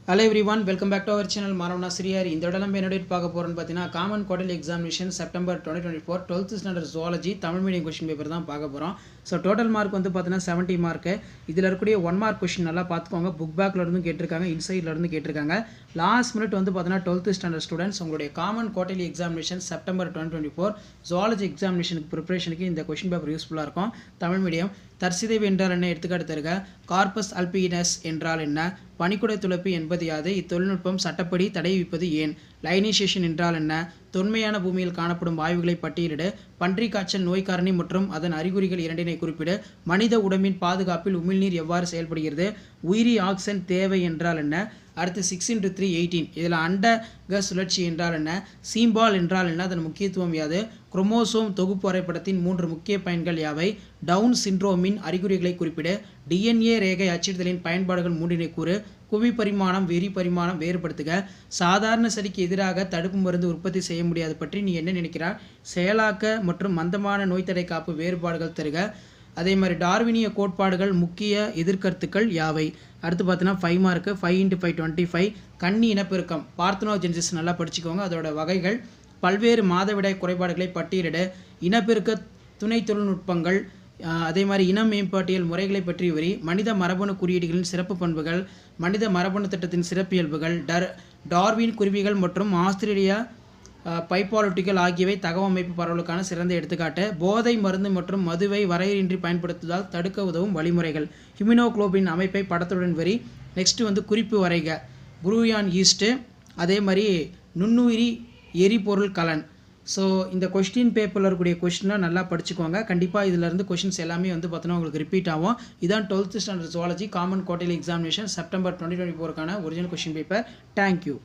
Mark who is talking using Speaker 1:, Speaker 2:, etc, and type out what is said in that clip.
Speaker 1: Hello everyone, welcome back to our channel Maravana Sriyar. இந்த தடவை நம்ம என்ன டேட் பார்க்க போறோம்னு பார்த்தீங்கன்னா common quarterly examination September 2024 12th standard zoology Tamil medium question paper தான் பார்க்க போறோம். ஸோ டோட்டல் மார்க் வந்து பார்த்தீங்கன்னா 70 மார்க். இதில் இருக்கக்கூடிய 1 மார்க் கொஸ்டின் நல்லா பார்த்துக்கோங்க. புக் பேக்ல இருந்தும் கேட்டிருக்காங்க, இன்சைட்ல இருந்து கேட்டிருக்காங்க. லாஸ்ட் மினிட் வந்து பார்த்தீங்கன்னா 12th ஸ்டாண்டர்ட் ஸ்டூடெண்ட்ஸ் உங்களுடைய common quarterly examination September 2024 zoology எக்ஸாமினேஷனுக்கு ப்ரிப்பரேஷனுக்கு இந்த கொஸ்டின் பேப்பர் யூஸ்ஃபுல்லாக இருக்கும். தமிழ் மீடியம் தற்சிதைவு என்றால் என்ன, எடுத்துக்காட்டு தருக. கார்பஸ் அல்பினஸ் என்றால் என்ன, பனிக்குடை துளைப்பு என்பது யாது, இத்தொழில்நுட்பம் சட்டப்படி தடை விதிப்பது ஏன், லைனேஷேஷன் என்றால் என்ன, தொன்மையான பூமியில் காணப்படும் வாயுகளை பட்டியலிடு, பன்றி காய்ச்சல் நோய் காரணி மற்றும் அதன் அறிகுறிகள் இரண்டினை குறிப்பிடு, மனித உடம்பின் பாதுகாப்பில் உமிழ்நீர் எவ்வாறு செயல்படுகிறது, உயிரி ஆக்சிஜன் தேவை என்றால் என்ன. அடுத்து 6×3 18. இதில் அண்டக சுழற்சி என்றால் என்ன, சீம்பால் என்றால் என்ன, அதன் முக்கியத்துவம் யாது, குரோமோசோம் தொகுப்பு வரைபடத்தின் 3 முக்கிய பயன்கள் யாவை, டவுன் சிண்ட்ரோமின் அறிகுறிகளை குறிப்பிடு, டிஎன்ஏ ரேகை அச்சிடுதலின் பயன்பாடுகள் 3 கூறு, குவி பரிமாணம் வெறி பரிமாணம் வேறுபடுத்துக, சாதாரண சளிக்கு எதிராக தடுப்பு மருந்து உற்பத்தி செய்ய முடியாது பற்றி நீ என்ன நினைக்கிறாய், செயலாக்க மற்றும் மந்தமான நோய் தடை காப்பு வேறுபாடுகள் தருக. அதே மாதிரி டார்வினிய கோட்பாடுகள் முக்கிய எதிர்கருத்துக்கள் யாவை. அடுத்து பார்த்தீங்கன்னா 5 மார்க்கு 5×5 25. கன்னி இனப்பெருக்கம் பார்த்தனோஜெனிசிஸ் நல்லா படிச்சுக்கோங்க. அதோட வகைகள், பல்வேறு மாதவிடாய் குறைபாடுகளை பட்டியலிட, இனப்பெருக்க துணை தொழில்நுட்பங்கள், அதே மாதிரி இன மேம்பாட்டியல் முறைகளை பற்றி வரி, மனித மரபணு குறியீடுகளின் சிறப்பு பண்புகள், மனித மரபணு திட்டத்தின் சிறப்பியல்புகள், டார்வின் குருவிகள் மற்றும் ஆஸ்திரேலியா பைபாலட்டிகள் ஆகியவை தகவமைப்பு பரவலுக்கான சிறந்த எடுத்துக்காட்டு, போதை மருந்து மற்றும் மதுவை வரையறையின்றி பயன்படுத்துவதால் தடுக்க உதவும் வழிமுறைகள், ஹியூமனோகுளோபின் அமைப்பை படத்துடன் வரி. நெக்ஸ்ட் வந்து குறிப்பு வரைக, குரூயான் ஈஸ்ட்டு, அதே மாதிரி நுண்ணுயிரி எரிபொருள் கலன். ஸோ இந்த கொஸ்டின் பேப்பரில் இருக்கக்கூடிய கொஸ்டினை நல்லா படிச்சுக்கோங்க. கண்டிப்பாக இதிலிருந்து கொஸ்டின்ஸ் எல்லாமே வந்து பார்த்தோன்னா உங்களுக்கு ரிப்பீட் ஆகும். இதான் 12th standard zoology common quarterly examination September 2024க்கான ஒரிஜினல் கொஸ்டின் பேப்பர். தேங்க்யூ.